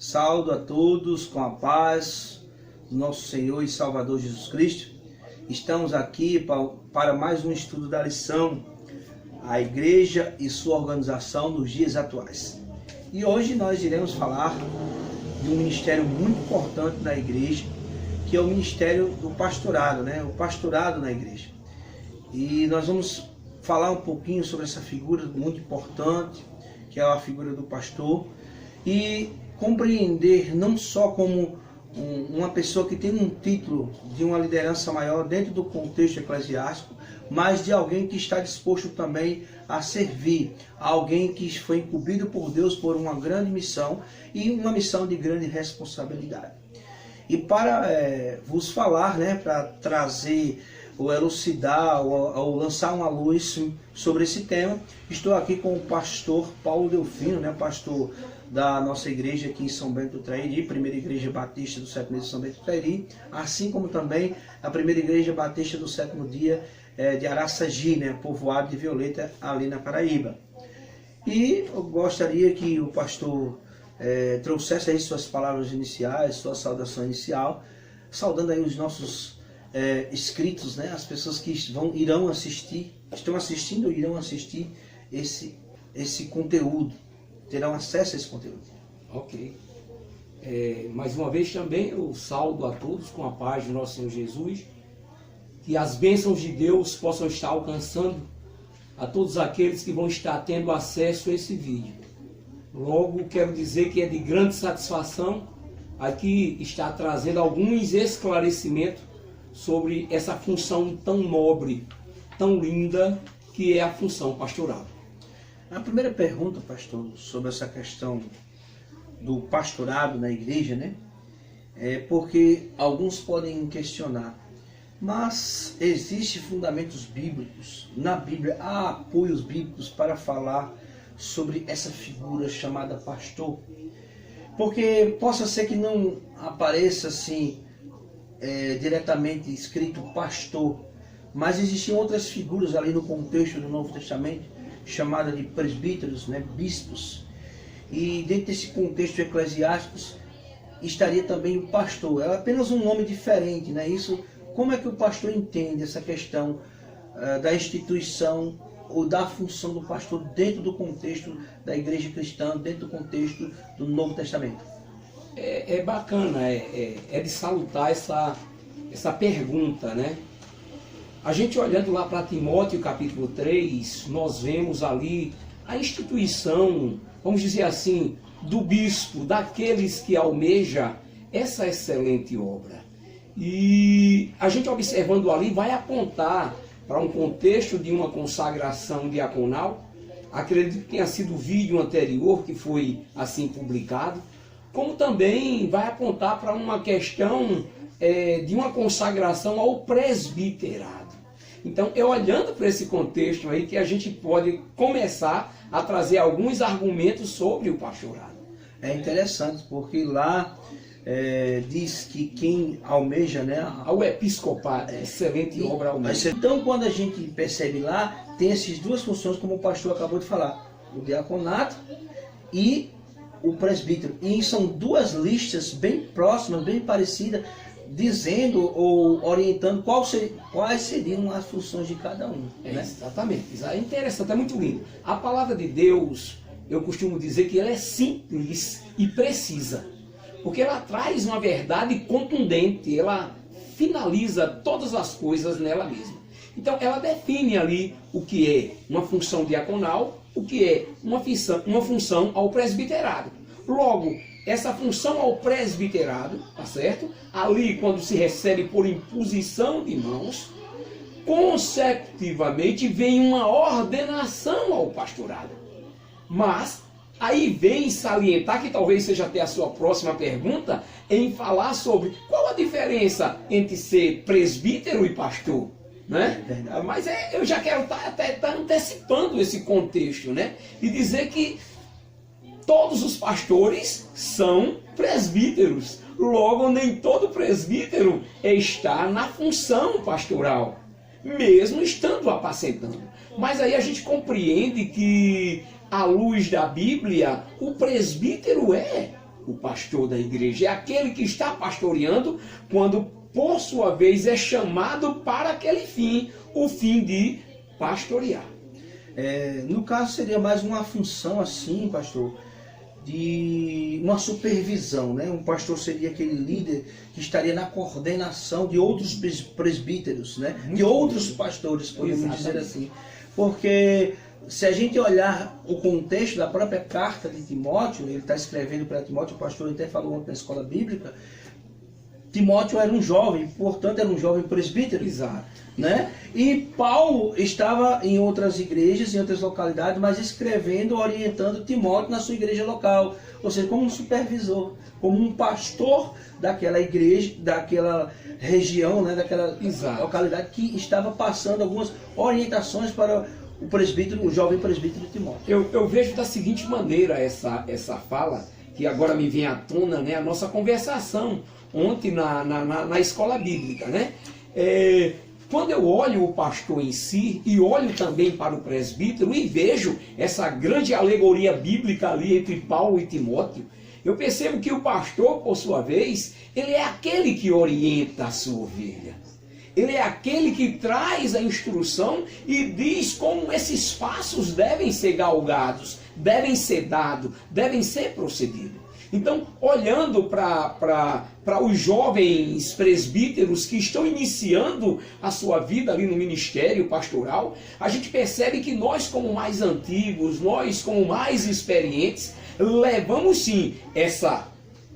Saúdo a todos com a paz do nosso Senhor e Salvador Jesus Cristo. Estamos aqui para mais um estudo da lição A Igreja e sua organização nos dias atuais. E hoje nós iremos falar de um ministério muito importante da igreja, que é o ministério do pastorado, o pastorado na igreja. E nós vamos falar um pouquinho sobre essa figura muito importante, que é a figura do pastor, e compreender não só como uma pessoa que tem um título de uma liderança maior dentro do contexto eclesiástico, mas de alguém que está disposto também a servir, alguém que foi incumbido por Deus por uma grande missão e uma missão de grande responsabilidade. E para vos falar, para trazer ou elucidar ou lançar uma luz sobre esse tema, estou aqui com o pastor Paulo Delfino, pastor da nossa igreja aqui em São Bento do Trairi, primeira igreja batista do sétimo dia de São Bento do Trairi, assim como também a primeira igreja batista do sétimo dia de Araçagi, povoado de Violeta, ali na Paraíba. E eu gostaria que o pastor trouxesse aí suas palavras iniciais, sua saudação inicial, saudando aí os nossos inscritos, as pessoas que estão assistindo ou irão assistir esse conteúdo, terão acesso a esse conteúdo. Ok. Mais uma vez também eu saudo a todos com a paz de nosso Senhor Jesus, que as bênçãos de Deus possam estar alcançando a todos aqueles que vão estar tendo acesso a esse vídeo. Logo, quero dizer que é de grande satisfação aqui estar trazendo alguns esclarecimentos sobre essa função tão nobre, tão linda, que é a função pastoral. A primeira pergunta, pastor, sobre essa questão do pastorado na igreja, é porque alguns podem questionar, mas existem fundamentos bíblicos, na Bíblia há apoios bíblicos para falar sobre essa figura chamada pastor? Porque possa ser que não apareça assim diretamente escrito pastor, mas existem outras figuras ali no contexto do Novo Testamento, chamada de presbíteros, bispos, e dentro desse contexto eclesiástico estaria também o pastor. É apenas um nome diferente, Isso, como é que o pastor entende essa questão da instituição ou da função do pastor dentro do contexto da igreja cristã, dentro do contexto do Novo Testamento? É bacana, é de salutar essa pergunta, A gente olhando lá para Timóteo capítulo 3, nós vemos ali a instituição, vamos dizer assim, do bispo, daqueles que almeja essa excelente obra. E a gente observando ali vai apontar para um contexto de uma consagração diaconal. Acredito que tenha sido o vídeo anterior que foi assim publicado, como também vai apontar para uma questão de uma consagração ao presbiterado. Então, olhando para esse contexto aí, que a gente pode começar a trazer alguns argumentos sobre o pastorado. É interessante, porque lá diz que quem almeja, ao episcopado, excelente obra almeja. Então, quando a gente percebe lá, tem essas duas funções, como o pastor acabou de falar, o diaconato e o presbítero. E são duas listas bem próximas, bem parecidas, dizendo ou orientando quais seriam as funções de cada um. Exatamente. É interessante, é muito lindo. A palavra de Deus, eu costumo dizer que ela é simples e precisa, porque ela traz uma verdade contundente, ela finaliza todas as coisas nela mesma. Então ela define ali o que é uma função diaconal, o que é uma função ao presbiterado. Logo, essa função ao presbiterado, tá certo? Ali, quando se recebe por imposição de mãos, consecutivamente vem uma ordenação ao pastorado. Mas aí vem salientar, que talvez seja até a sua próxima pergunta, em falar sobre qual a diferença entre ser presbítero e pastor. Mas eu já quero estar antecipando esse contexto, e dizer que todos os pastores são presbíteros. Logo, nem todo presbítero está na função pastoral, mesmo estando apacentando. Mas aí a gente compreende que, à luz da Bíblia, o presbítero é o pastor da igreja, é aquele que está pastoreando quando, por sua vez, é chamado para aquele fim, o fim de pastorear. No caso, seria mais uma função assim, pastor, de uma supervisão, né? Um pastor seria aquele líder que estaria na coordenação de outros presbíteros, né? De outros pastores, podemos dizer assim. Porque se a gente olhar o contexto da própria carta de Timóteo, ele está escrevendo para Timóteo, o pastor até falou ontem na escola bíblica, Timóteo era um jovem, portanto era um jovem presbítero. Exato. Né? E Paulo estava em outras igrejas, em outras localidades, mas escrevendo, orientando Timóteo na sua igreja local, ou seja, como um supervisor, como um pastor daquela igreja, daquela região, né? Daquela localidade, que estava passando algumas orientações para o presbítero, o jovem presbítero Timóteo. Eu vejo da seguinte maneira essa fala, que agora me vem à tona, né? A nossa conversação ontem na escola bíblica, né? Quando eu olho o pastor em si e olho também para o presbítero e vejo essa grande alegoria bíblica ali entre Paulo e Timóteo, eu percebo que o pastor, por sua vez, ele é aquele que orienta a sua ovelha. Ele é aquele que traz a instrução e diz como esses passos devem ser galgados, devem ser dados, devem ser procedidos. Então, olhando para os jovens presbíteros que estão iniciando a sua vida ali no ministério pastoral, a gente percebe que nós, como mais antigos, nós, como mais experientes, levamos sim essa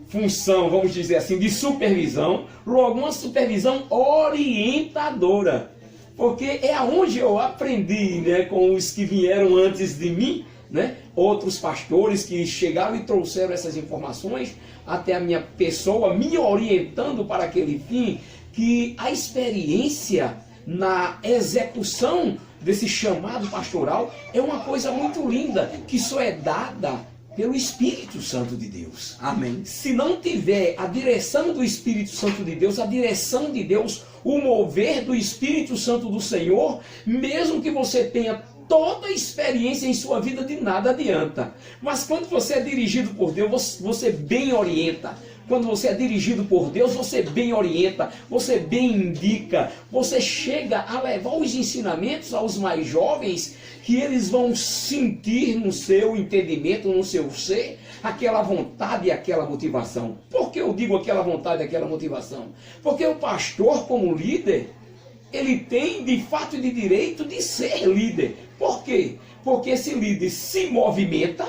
função, vamos dizer assim, de supervisão, logo uma supervisão orientadora. Porque é aonde eu aprendi, né, com os que vieram antes de mim, né, outros pastores que chegaram e trouxeram essas informações até a minha pessoa, me orientando para aquele fim, que a experiência na execução desse chamado pastoral é uma coisa muito linda, que só é dada pelo Espírito Santo de Deus. Amém. Se não tiver a direção do Espírito Santo de Deus, a direção de Deus, o mover do Espírito Santo do Senhor, mesmo que você tenha toda a experiência em sua vida, de nada adianta. Mas quando você é dirigido por Deus, você bem orienta. Quando você é dirigido por Deus, você bem orienta, você bem indica, você chega a levar os ensinamentos aos mais jovens, que eles vão sentir no seu entendimento, no seu ser, aquela vontade e aquela motivação. Por que eu digo aquela vontade e aquela motivação? Porque o pastor, como líder, ele tem de fato e de direito de ser líder. Por quê? Porque esse líder se movimenta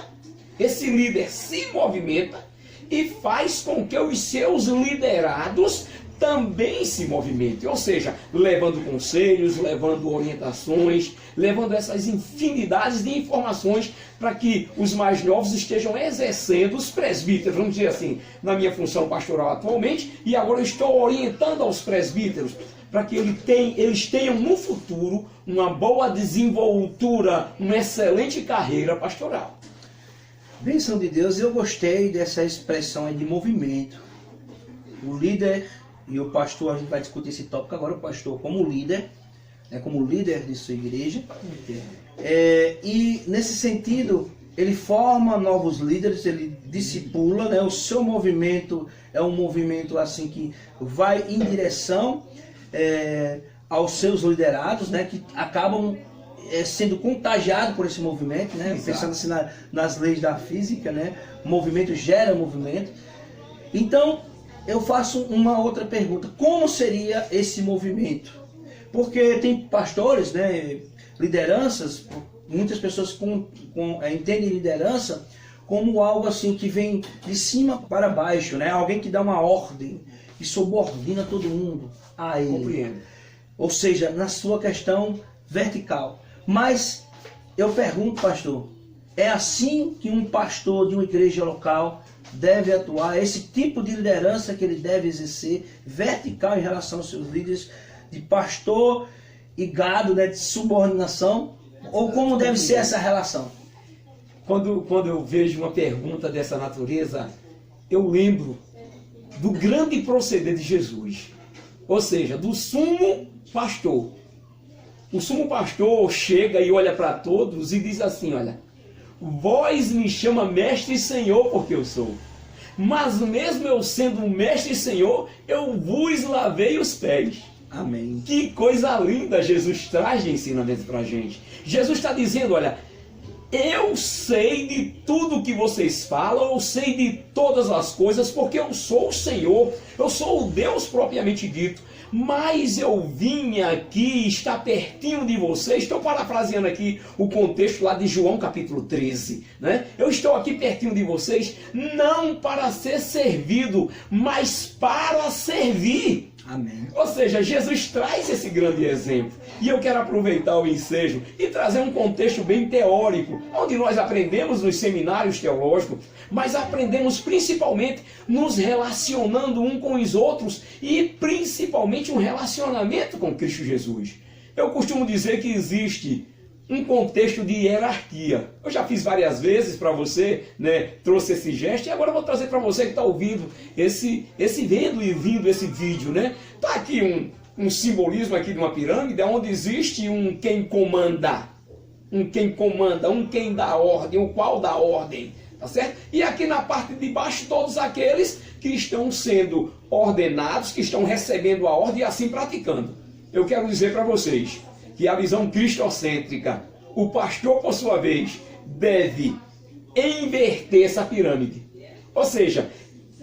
e faz com que os seus liderados também se movimentem, ou seja, levando conselhos, levando orientações, levando essas infinidades de informações para que os mais novos estejam exercendo os presbíteros, vamos dizer assim, na minha função pastoral atualmente, e agora eu estou orientando aos presbíteros para que eles tenham no futuro uma boa desenvoltura, uma excelente carreira pastoral. Bênção de Deus, eu gostei dessa expressão aí de movimento. O líder e o pastor, a gente vai discutir esse tópico agora, o pastor como líder, né, como líder de sua igreja. E nesse sentido, ele forma novos líderes, ele discipula, né, o seu movimento é um movimento assim que vai em direção aos seus liderados, né, que acabam sendo contagiado por esse movimento, né? Exato. Pensando assim nas leis da física, né? Movimento gera movimento. Então, eu faço uma outra pergunta: como seria esse movimento? Porque tem pastores, né? Lideranças, muitas pessoas entendem liderança como algo assim que vem de cima para baixo, né? Alguém que dá uma ordem e subordina todo mundo a ele. Compreendo. Ou seja, na sua questão vertical. Mas eu pergunto, pastor, é assim que um pastor de uma igreja local deve atuar? Esse tipo de liderança que ele deve exercer, vertical em relação aos seus líderes, de pastor e gado, né, de subordinação? Ou como deve ser essa relação? Quando eu vejo uma pergunta dessa natureza, eu lembro do grande proceder de Jesus. Ou seja, do sumo pastor. O sumo pastor chega e olha para todos e diz assim: olha, vós me chama mestre e senhor porque eu sou. mas mesmo eu sendo um mestre e Senhor, eu vos lavei os pés. Amém. Que coisa linda Jesus traz de ensinamento para a gente. Jesus está dizendo, olha, eu sei de tudo que vocês falam, eu sei de todas as coisas, porque eu sou o Senhor, eu sou o Deus propriamente dito. Mas eu vim aqui, está pertinho de vocês. Estou parafraseando aqui o contexto lá de João capítulo 13, né? Eu estou aqui pertinho de vocês, não para ser servido, mas para servir. Amém. Ou seja, Jesus traz esse grande exemplo. E eu quero aproveitar o ensejo e trazer um contexto bem teórico, onde nós aprendemos nos seminários teológicos, mas aprendemos principalmente nos relacionando um com os outros e principalmente um relacionamento com Cristo Jesus. Eu costumo dizer que existe um contexto de hierarquia. Eu já fiz várias vezes para você, né? Trouxe esse gesto e agora eu vou trazer para você que está ouvindo vendo e vindo esse vídeo, né? Tá aqui um simbolismo aqui de uma pirâmide, onde existe um quem comanda, um quem dá ordem, o qual dá ordem, tá certo? E aqui na parte de baixo todos aqueles que estão sendo ordenados, que estão recebendo a ordem e assim praticando. Eu quero dizer para vocês que a visão cristocêntrica, o pastor, por sua vez, deve inverter essa pirâmide. Ou seja,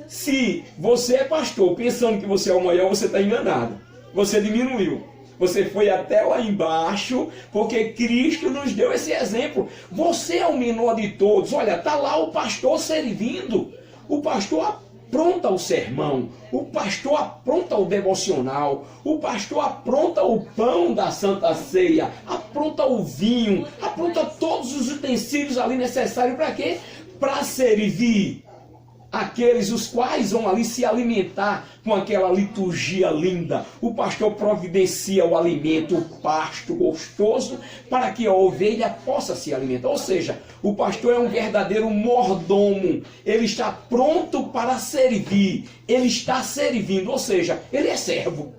se você é pastor pensando que você é o maior, você está enganado. Você diminuiu. Você foi até lá embaixo, porque Cristo nos deu esse exemplo. Você é o menor de todos. Olha, está lá o pastor servindo. O pastor apronta o sermão, o pastor apronta o devocional, o pastor apronta o pão da Santa Ceia, apronta o vinho, apronta todos os utensílios ali necessários para quê? Para servir aqueles os quais vão ali se alimentar com aquela liturgia linda. O pastor providencia o alimento, o pasto gostoso, para que a ovelha possa se alimentar. Ou seja, o pastor é um verdadeiro mordomo. Ele está pronto para servir. Ele está servindo, ou seja, ele é servo.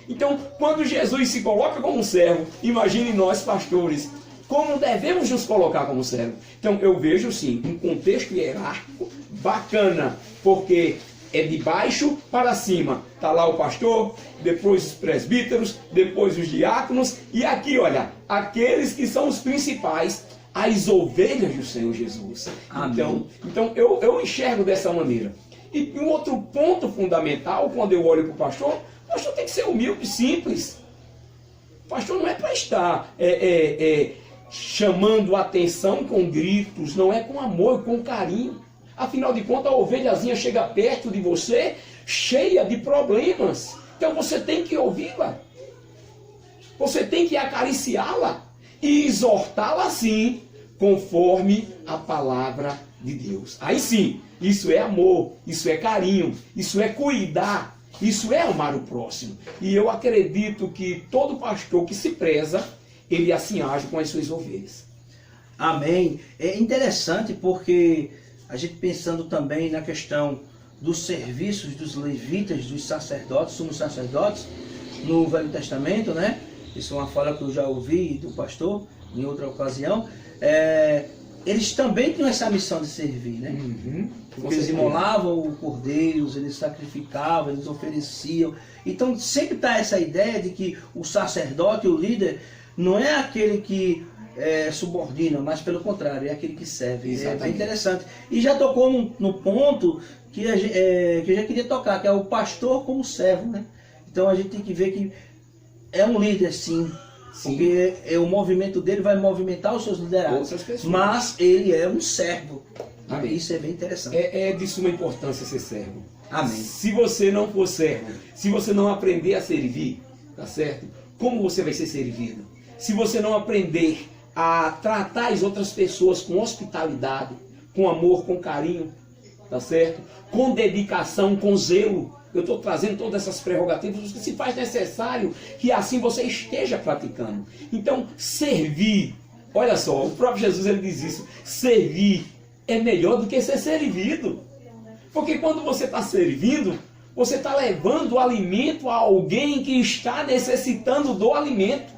Então, quando Jesus se coloca como servo, imagine nós, pastores, como devemos nos colocar como servo. Então, eu vejo sim um contexto hierárquico bacana, porque é de baixo para cima. Está lá o pastor, depois os presbíteros, depois os diáconos, e aqui, olha, aqueles que são os principais, as ovelhas do Senhor Jesus. Então eu enxergo dessa maneira. E um outro ponto fundamental, quando eu olho para o pastor tem que ser humilde e simples. O pastor não é para estar chamando atenção com gritos, não é com amor, com carinho. Afinal de contas, a ovelhazinha chega perto de você cheia de problemas. Então você tem que ouvi-la. Você tem que acariciá-la e exortá-la assim, conforme a palavra de Deus. Aí sim, isso é amor, isso é carinho, isso é cuidar, isso é amar o próximo. E eu acredito que todo pastor que se preza, ele assim age com as suas ovelhas. Amém. É interessante porque a gente pensando também na questão dos serviços dos levitas, dos sacerdotes, sumos sacerdotes, no Velho Testamento, né? Isso é uma fala que eu já ouvi do pastor em outra ocasião. Eles também tinham essa missão de servir, né? Porque eles imolavam o cordeiro, eles sacrificavam, eles ofereciam. Então sempre está essa ideia de que o sacerdote, o líder, não é aquele que subordina, mas pelo contrário, é aquele que serve. Exatamente. É bem interessante. E já tocou no ponto que eu já queria tocar, que é o pastor como servo, né? Então a gente tem que ver que é um líder sim. Porque o movimento dele vai movimentar os seus liderados, mas ele é um servo. Amém. Isso é bem interessante. É de suma importância ser servo. Amém. Se você não for servo, se você não aprender a servir, tá certo? Como você vai ser servido? Se você não aprender a tratar as outras pessoas com hospitalidade, com amor, com carinho, tá certo? Com dedicação, com zelo. Eu estou trazendo todas essas prerrogativas que se faz necessário que assim você esteja praticando. Então, servir, olha só, o próprio Jesus ele diz isso, servir é melhor do que ser servido. Porque quando você está servindo, você está levando o alimento a alguém que está necessitando do alimento.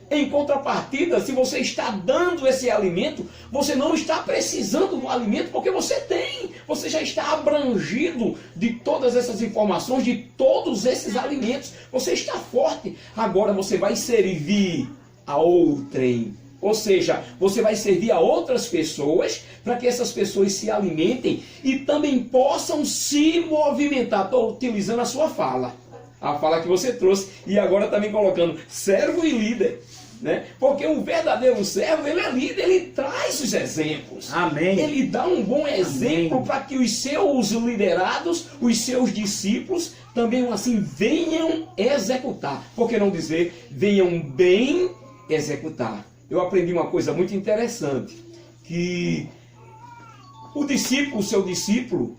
Em contrapartida, se você está dando esse alimento, você não está precisando do alimento porque você tem. Você já está abrangido de todas essas informações, de todos esses alimentos. Você está forte. Agora você vai servir a outrem. Ou seja, você vai servir a outras pessoas para que essas pessoas se alimentem e também possam se movimentar. Estou utilizando a sua fala. A fala que você trouxe. E agora também colocando servo e líder. Né? Porque o verdadeiro servo, ele é líder, ele traz os exemplos. Amém. Ele dá um bom exemplo para que os seus liderados, os seus discípulos, também assim venham executar. Por que não dizer, venham bem executar? Eu aprendi uma coisa muito interessante, que o discípulo, o seu discípulo,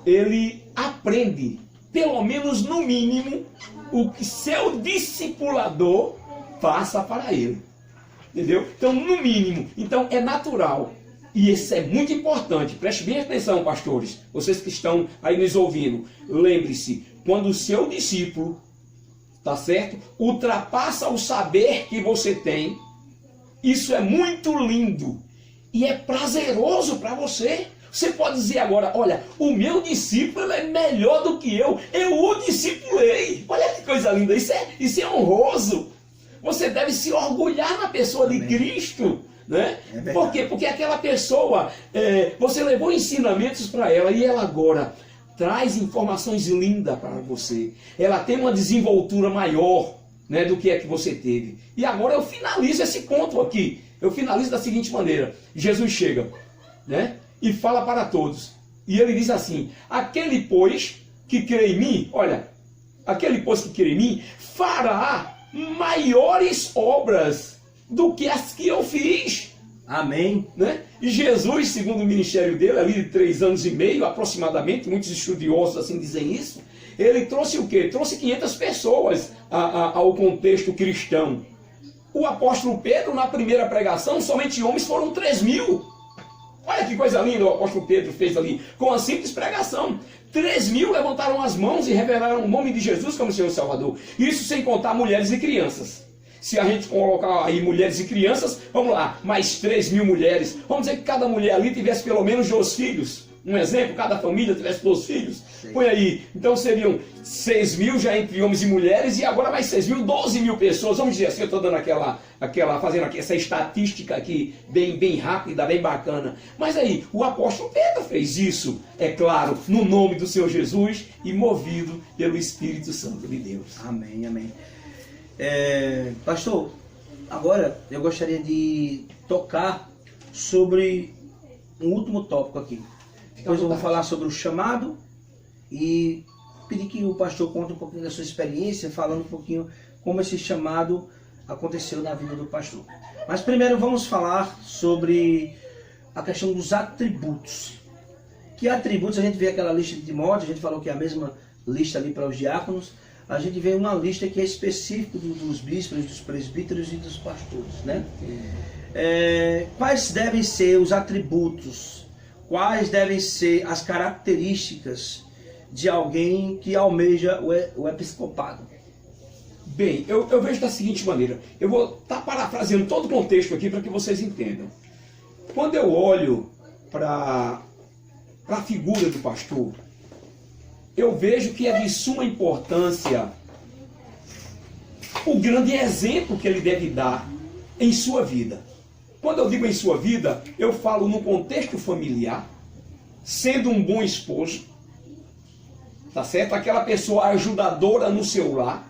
ele aprende, pelo menos no mínimo, o que seu discipulador passa para ele. Entendeu? Então, no mínimo, então é natural. E isso é muito importante. Preste bem atenção, pastores. Vocês que estão aí nos ouvindo. Lembre-se, quando o seu discípulo, tá certo? Ultrapassa o saber que você tem, isso é muito lindo. E é prazeroso para você. Você pode dizer agora, olha, o meu discípulo é melhor do que eu o discipulei. Olha que coisa linda. Isso é honroso. Você deve se orgulhar na pessoa de Cristo, né? Por quê? Porque aquela pessoa, você levou ensinamentos para ela e ela agora traz informações lindas para você. Ela tem uma desenvoltura maior, né, do que é que você teve. E agora eu finalizo esse ponto aqui. Eu finalizo da seguinte maneira. Jesus chega, né, e fala para todos. E ele diz assim, aquele pois que crê em mim, olha, aquele pois que crê em mim fará maiores obras do que as que eu fiz. Amém. Né? E Jesus, segundo o ministério dele, ali de 3 anos e meio aproximadamente, muitos estudiosos assim dizem isso, ele trouxe o quê? Trouxe 500 pessoas ao contexto cristão. O apóstolo Pedro, na primeira pregação, somente homens foram 3.000. Olha que coisa linda o apóstolo Pedro fez ali, com a simples pregação. 3.000 levantaram as mãos e revelaram o nome de Jesus como Senhor e Salvador. Isso sem contar mulheres e crianças. Se a gente colocar aí mulheres e crianças, vamos lá, mais 3.000 mulheres. Vamos dizer que cada mulher ali tivesse pelo menos 2 filhos. Um exemplo, cada família tivesse 2 filhos. Sim. Põe aí. Então seriam 6.000 já entre homens e mulheres e agora mais 6.000, 12.000 pessoas. Vamos dizer assim, eu estou dando fazendo aqui essa estatística aqui bem rápida, bem bacana. Mas aí, o apóstolo Pedro fez isso, é claro, no nome do Senhor Jesus e movido pelo Espírito Santo de Deus. Amém, amém. Pastor, agora eu gostaria de tocar sobre um último tópico aqui. Depois eu vou falar sobre o chamado e pedir que o pastor conte um pouquinho da sua experiência, falando um pouquinho como esse chamado aconteceu na vida do pastor. Mas primeiro vamos falar sobre a questão dos atributos. Que atributos? A gente vê aquela lista de Timóteo, a gente falou que é a mesma lista ali para os diáconos. A gente vê uma lista que é específica dos bispos, dos presbíteros e dos pastores, né? Quais devem ser os atributos? Quais devem ser as características de alguém que almeja o episcopado? Bem, eu vejo da seguinte maneira. Eu vou estar parafraseando todo o contexto aqui para que vocês entendam. Quando eu olho para a figura do pastor, eu vejo que é de suma importância o grande exemplo que ele deve dar em sua vida. Quando eu digo em sua vida, eu falo no contexto familiar, sendo um bom esposo, tá certo? Aquela pessoa ajudadora no seu lar,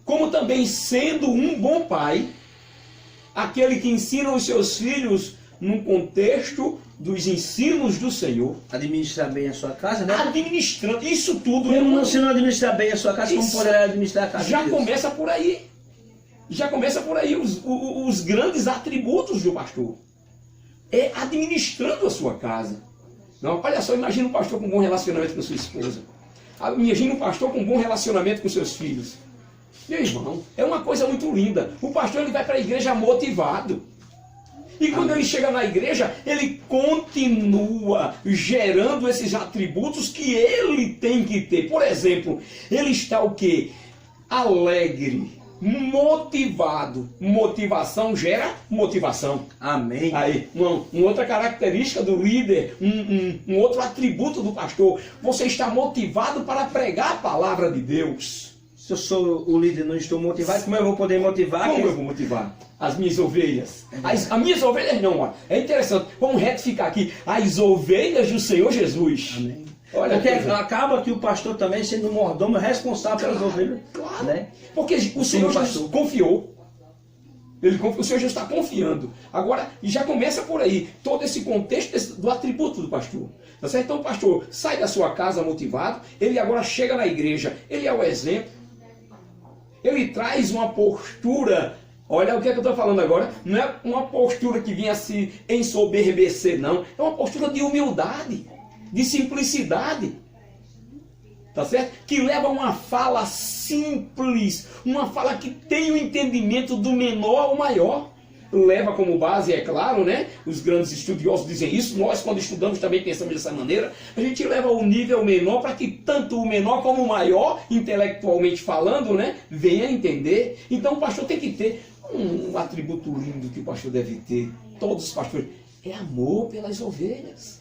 como também sendo um bom pai, aquele que ensina os seus filhos no contexto dos ensinos do Senhor. Administrar bem a sua casa, né? Administrando, isso tudo. Se não administrar bem a sua casa, como poderá administrar a casa? Já começa por aí. Já começa por aí os grandes atributos do pastor. É administrando a sua casa. Não, olha só, imagina um pastor com um bom relacionamento com sua esposa. Imagina um pastor com um bom relacionamento com seus filhos. Meu irmão, é uma coisa muito linda. O pastor ele vai para a igreja motivado. E quando ele chega na igreja, ele continua gerando esses atributos que ele tem que ter. Por exemplo, ele está o quê? Alegre. motivado. Motivação gera motivação. Amém. Aí, uma outra característica do líder, um outro atributo do pastor. Você está motivado para pregar a palavra de Deus. Se eu sou o líder e não estou motivado, como eu vou poder motivar? Como eu vou motivar? As minhas ovelhas. As minhas ovelhas não, ó. É interessante. Vamos retificar aqui. As ovelhas do Senhor Jesus. Amém. Olha, porque acaba que o pastor também sendo um mordomo responsável pelas ovelhas. Claro. Né? Porque o Senhor Jesus confiou. O Senhor Jesus está confiando. Agora, já começa por aí. Todo esse contexto do atributo do pastor. Tá certo? Então o pastor sai da sua casa motivado. Ele agora chega na igreja. Ele é o exemplo. Ele traz uma postura. Olha o que é que eu estou falando agora. Não é uma postura que vinha se ensoberbecer, não. É uma postura de humildade, de simplicidade. Tá certo? Que leva a uma fala simples, uma fala que tem o entendimento do menor ao maior. Leva como base, é claro, né? Os grandes estudiosos dizem isso. Nós, quando estudamos, também pensamos dessa maneira. A gente leva o nível menor para que tanto o menor como o maior, intelectualmente falando, né, venha a entender. Então o pastor tem que ter um atributo lindo que o pastor deve ter. Todos os pastores. É amor pelas ovelhas.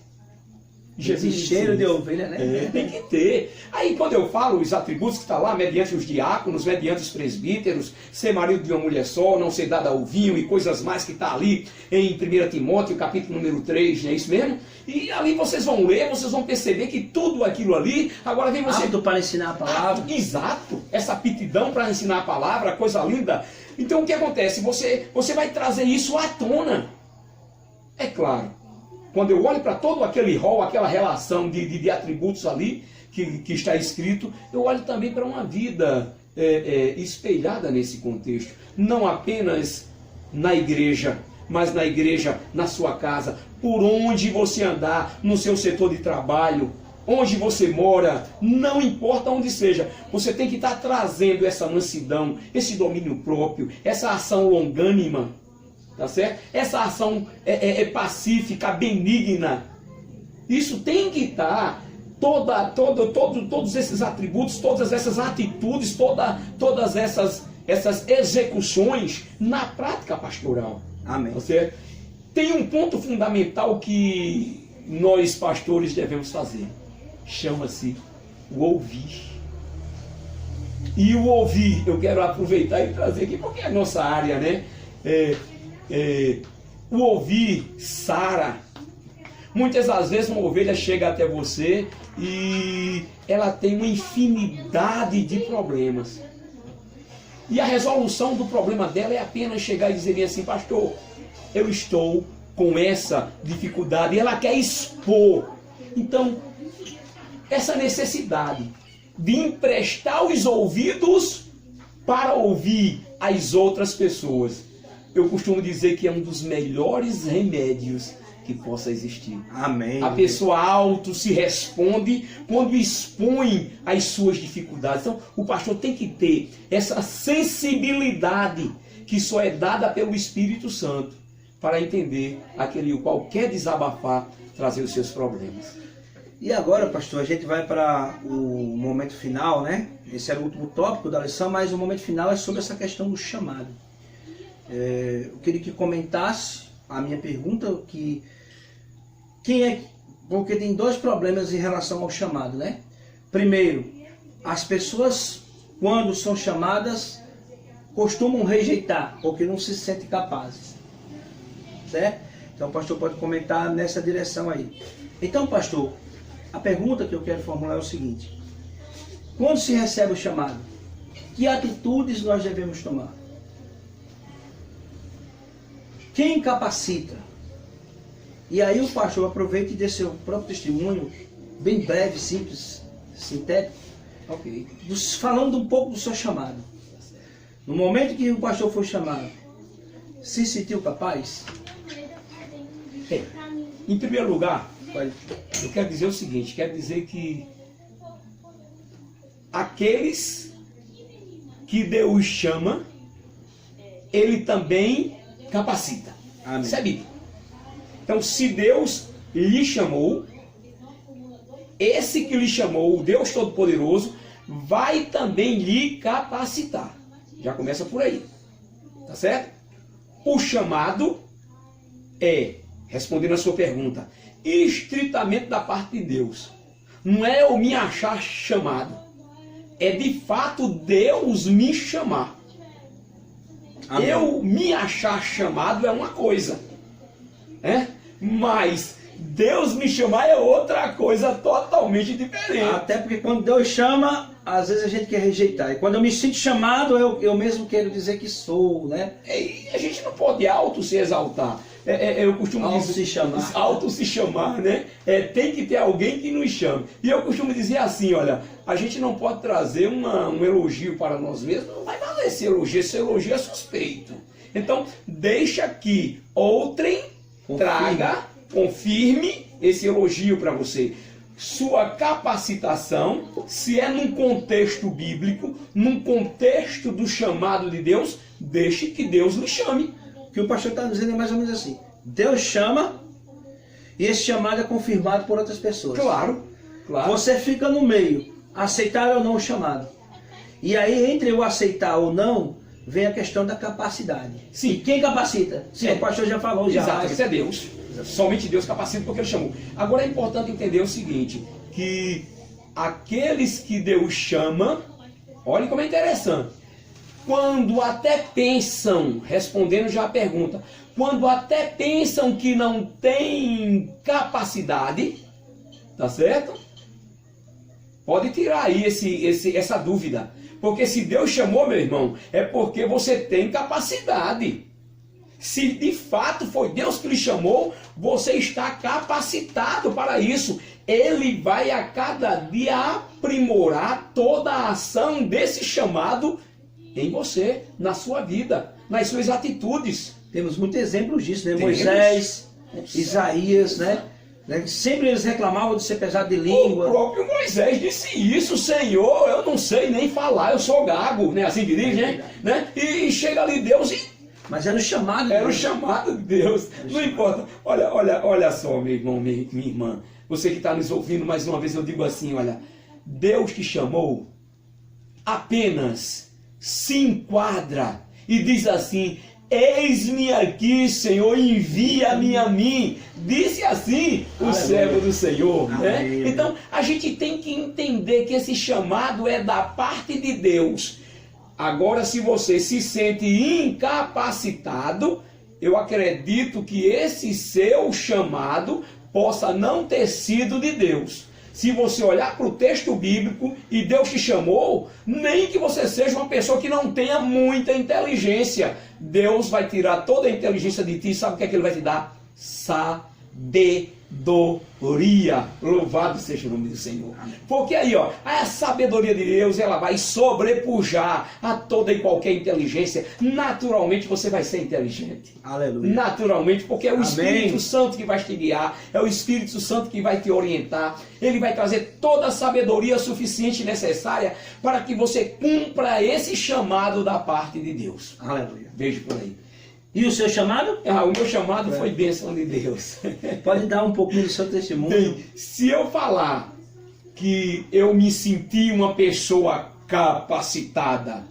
Jesus cheiro de ovelha, né? Tem que ter. Aí quando eu falo os atributos que está lá, mediante os diáconos, mediante os presbíteros, ser marido de uma mulher só, não ser dado ao vinho e coisas mais que está ali em 1 Timóteo, capítulo número 3, não é isso mesmo? E ali vocês vão ler, vocês vão perceber que tudo aquilo ali, agora vem você... Apto para ensinar a palavra. Exato, essa aptidão para ensinar a palavra, coisa linda. Então o que acontece? Você vai trazer isso à tona. É claro. Quando eu olho para todo aquele rol, aquela relação de atributos ali que está escrito, eu olho também para uma vida espelhada nesse contexto. Não apenas na igreja, mas na igreja, na sua casa, por onde você andar, no seu setor de trabalho, onde você mora, não importa onde seja, você tem que estar trazendo essa mansidão, esse domínio próprio, essa ação longânima. Tá certo? Essa ação pacífica, benigna. Isso tem que estar, todos esses atributos, todas essas atitudes, todas essas execuções na prática pastoral. Amém. Tá certo? Tem um ponto fundamental que nós pastores devemos fazer. Chama-se o ouvir. E o ouvir, eu quero aproveitar e trazer aqui, porque é a nossa área, né? O ouvir sara. Muitas das vezes uma ovelha chega até você e ela tem uma infinidade de problemas. E a resolução do problema dela é apenas chegar e dizer assim: pastor, eu estou com essa dificuldade. E ela quer expor. Então, essa necessidade de emprestar os ouvidos para ouvir as outras pessoas, eu costumo dizer que é um dos melhores remédios que possa existir. Amém. A pessoa auto se responde quando expõe as suas dificuldades. Então, o pastor tem que ter essa sensibilidade que só é dada pelo Espírito Santo para entender aquele o qual quer desabafar, trazer os seus problemas. E agora, pastor, a gente vai para o momento final, né? Esse era o último tópico da lição, mas o momento final é sobre essa questão do chamado. Eu queria que comentasse a minha pergunta, porque tem dois problemas em relação ao chamado, né? Primeiro, as pessoas, quando são chamadas, costumam rejeitar, porque não se sentem capazes, certo? Então o pastor pode comentar nessa direção aí. Então, pastor, a pergunta que eu quero formular é o seguinte: quando se recebe o chamado, que atitudes nós devemos tomar? Quem capacita? E aí o pastor aproveita e dê seu próprio testemunho, bem breve, simples, sintético, falando um pouco do seu chamado. No momento que o pastor foi chamado, se sentiu capaz? Em primeiro lugar, eu quero dizer o seguinte, quero dizer que aqueles que Deus chama, Ele também capacita. Amém. Isso é bíblico. Então, se Deus lhe chamou, esse que lhe chamou, o Deus Todo-Poderoso, vai também lhe capacitar. Já começa por aí. Tá certo? O chamado é, respondendo a sua pergunta, estritamente da parte de Deus. Não é eu me achar chamado. É de fato Deus me chamar. Amém. Eu me achar chamado é uma coisa. Mas Deus me chamar é outra coisa totalmente diferente. Até porque quando Deus chama, às vezes a gente quer rejeitar. E quando eu me sinto chamado, eu mesmo quero dizer que sou, né? E a gente não pode auto se exaltar. Eu costumo dizer, auto se chamar, né? Tem que ter alguém que nos chame. E eu costumo dizer assim, olha, a gente não pode trazer um elogio para nós mesmos, não vai valer esse elogio é suspeito. Então, deixa que outrem confirme esse elogio para você. Sua capacitação, se é num contexto bíblico, num contexto do chamado de Deus, deixe que Deus lhe chame. O que o pastor está dizendo é mais ou menos assim: Deus chama e esse chamado é confirmado por outras pessoas. Claro, claro. Você fica no meio, aceitar ou não o chamado. E aí, entre o aceitar ou não, vem a questão da capacidade. Sim. E quem capacita? Sim, o pastor já falou. Exato, é Deus. Somente Deus capacita porque Ele chamou. Agora é importante entender o seguinte, que aqueles que Deus chama, olhem como é interessante, quando até pensam, respondendo já a pergunta, quando até pensam que não tem capacidade, tá certo? Pode tirar aí essa dúvida. Porque se Deus chamou, meu irmão, é porque você tem capacidade. Se de fato foi Deus que lhe chamou, você está capacitado para isso. Ele vai a cada dia aprimorar toda a ação desse chamado em você, na sua vida, nas suas atitudes. Temos muitos exemplos disso, né? Moisés, Isaías, né? Sempre eles reclamavam de ser pesado de língua. O próprio Moisés disse isso: Senhor, eu não sei nem falar, eu sou gago, né? Assim dirige, né? E chega ali Deus e... Mas era o chamado. Era o chamado de Deus. Não importa. Olha só, meu irmão, minha irmã. Você que está nos ouvindo, mais uma vez eu digo assim, olha. Deus te chamou, apenas se enquadra e diz assim: eis-me aqui, Senhor, envia-me a mim. Disse assim o servo do Senhor, né? Então, a gente tem que entender que esse chamado é da parte de Deus. Agora, se você se sente incapacitado, eu acredito que esse seu chamado possa não ter sido de Deus. Se você olhar para o texto bíblico e Deus te chamou, nem que você seja uma pessoa que não tenha muita inteligência, Deus vai tirar toda a inteligência de ti. Sabe o que é que Ele vai te dar? Sabedoria. Louvado seja o nome do Senhor. Porque aí, ó, a sabedoria de Deus, ela vai sobrepujar a toda e qualquer inteligência. Naturalmente você vai ser inteligente. Aleluia. Naturalmente, porque é o Espírito Santo que vai te guiar, é o Espírito Santo que vai te orientar. Ele vai trazer toda a sabedoria suficiente e necessária para que você cumpra esse chamado da parte de Deus. Aleluia. Veja por aí. E o seu chamado? O meu chamado foi bênção de Deus. Pode dar um pouquinho do seu testemunho? Bem, se eu falar que eu me senti uma pessoa capacitada,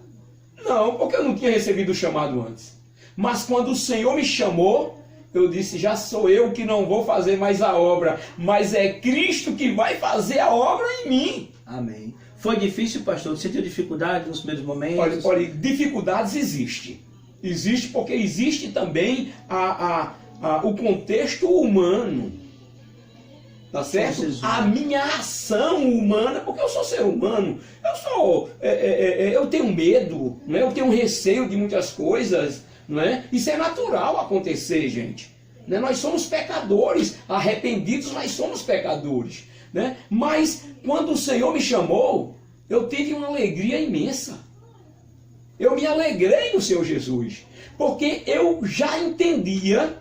não, porque eu não tinha recebido o chamado antes. Mas quando o Senhor me chamou, eu disse: já sou eu que não vou fazer mais a obra, mas é Cristo que vai fazer a obra em mim. Amém. Foi difícil, pastor? Sentiu dificuldade nos primeiros momentos? Olha, dificuldades existem. Existe porque existe também o contexto humano. Tá certo? A minha ação humana, porque eu sou ser humano, eu tenho medo, né? Eu tenho receio de muitas coisas, não é? Isso é natural acontecer, gente. Né? Nós somos pecadores, arrependidos, nós somos pecadores. Né? Mas quando o Senhor me chamou, eu tive uma alegria imensa. Eu me alegrei no Senhor Jesus, porque eu já entendia,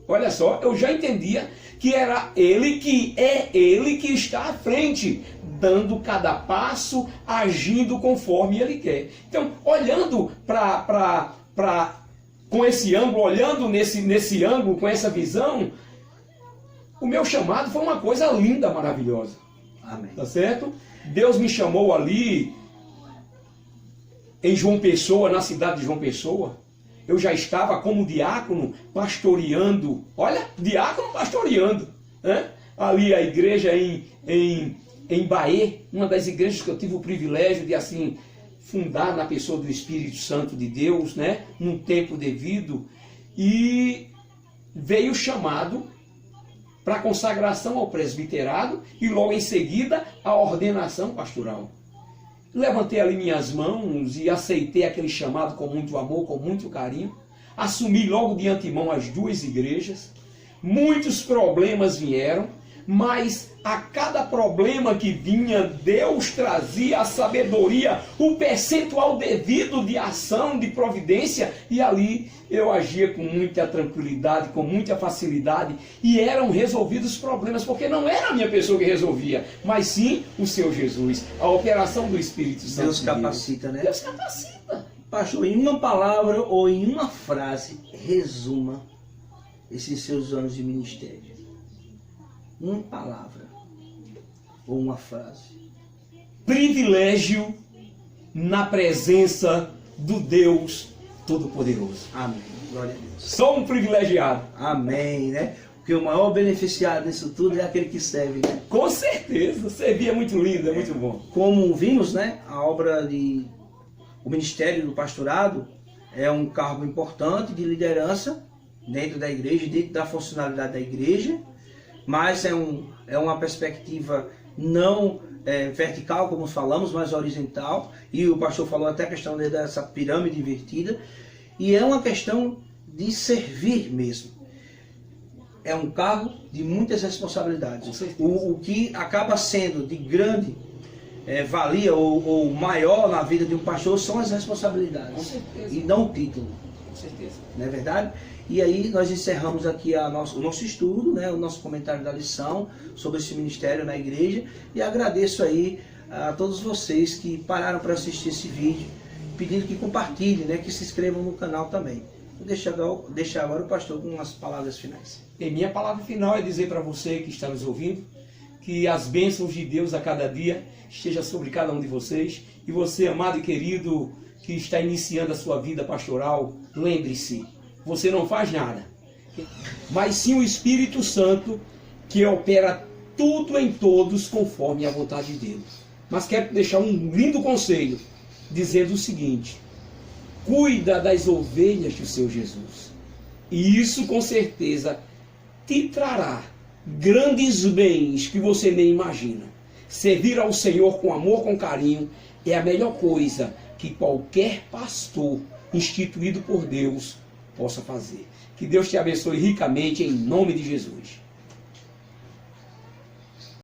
olha só, eu já entendia que era Ele, que é Ele que está à frente, dando cada passo, agindo conforme Ele quer. Então, olhando com esse ângulo, olhando nesse ângulo, com essa visão, o meu chamado foi uma coisa linda, maravilhosa. Amém. Tá certo? Deus me chamou ali em João Pessoa, na cidade de João Pessoa, eu já estava como diácono pastoreando, olha, diácono pastoreando, né? Ali a igreja em Bahia, uma das igrejas que eu tive o privilégio de assim fundar na pessoa do Espírito Santo de Deus, né? Num tempo devido, e veio o chamado para a consagração ao presbiterado e logo em seguida a ordenação pastoral. Levantei ali minhas mãos e aceitei aquele chamado com muito amor, com muito carinho. Assumi logo de antemão as duas igrejas. Muitos problemas vieram, mas a cada problema que vinha, Deus trazia a sabedoria, o percentual devido de ação, de providência, e ali eu agia com muita tranquilidade, com muita facilidade, e eram resolvidos os problemas, porque não era a minha pessoa que resolvia, mas sim o Senhor Jesus, a operação do Espírito Santo. Deus capacita, né? Deus capacita. Pastor, em uma palavra ou em uma frase, resuma esses seus anos de ministério. Uma palavra ou uma frase. Privilégio na presença do Deus Todo-Poderoso. Amém. Glória a Deus. Sou um privilegiado. Amém, né? Porque o maior beneficiado nisso tudo é aquele que serve, né? Com certeza. Servir é muito lindo, é muito bom. Como vimos, né? O ministério do pastorado é um cargo importante de liderança dentro da igreja, dentro da funcionalidade da igreja, mas é uma perspectiva não vertical, como falamos, mas horizontal, e o pastor falou até a questão dessa pirâmide invertida, e é uma questão de servir mesmo. É um cargo de muitas responsabilidades. O que acaba sendo de grande valia ou maior na vida de um pastor são as responsabilidades. Com certeza. E não o título. Com certeza. Não é verdade? E aí nós encerramos aqui o nosso estudo, né, o nosso comentário da lição sobre esse ministério na igreja, e agradeço aí a todos vocês que pararam para assistir esse vídeo, pedindo que compartilhem, né, que se inscrevam no canal também. Vou deixar agora o pastor com umas palavras finais. E minha palavra final é dizer para você que está nos ouvindo, que as bênçãos de Deus a cada dia esteja sobre cada um de vocês, e você, amado e querido, que está iniciando a sua vida pastoral, lembre-se, você não faz nada, mas sim o Espírito Santo que opera tudo em todos conforme a vontade de Deus. Mas quero deixar um lindo conselho, dizendo o seguinte: cuida das ovelhas do seu Jesus, e isso com certeza te trará grandes bens que você nem imagina. Servir ao Senhor com amor, com carinho, é a melhor coisa que qualquer pastor instituído por Deus possa fazer. Que Deus te abençoe ricamente em nome de Jesus.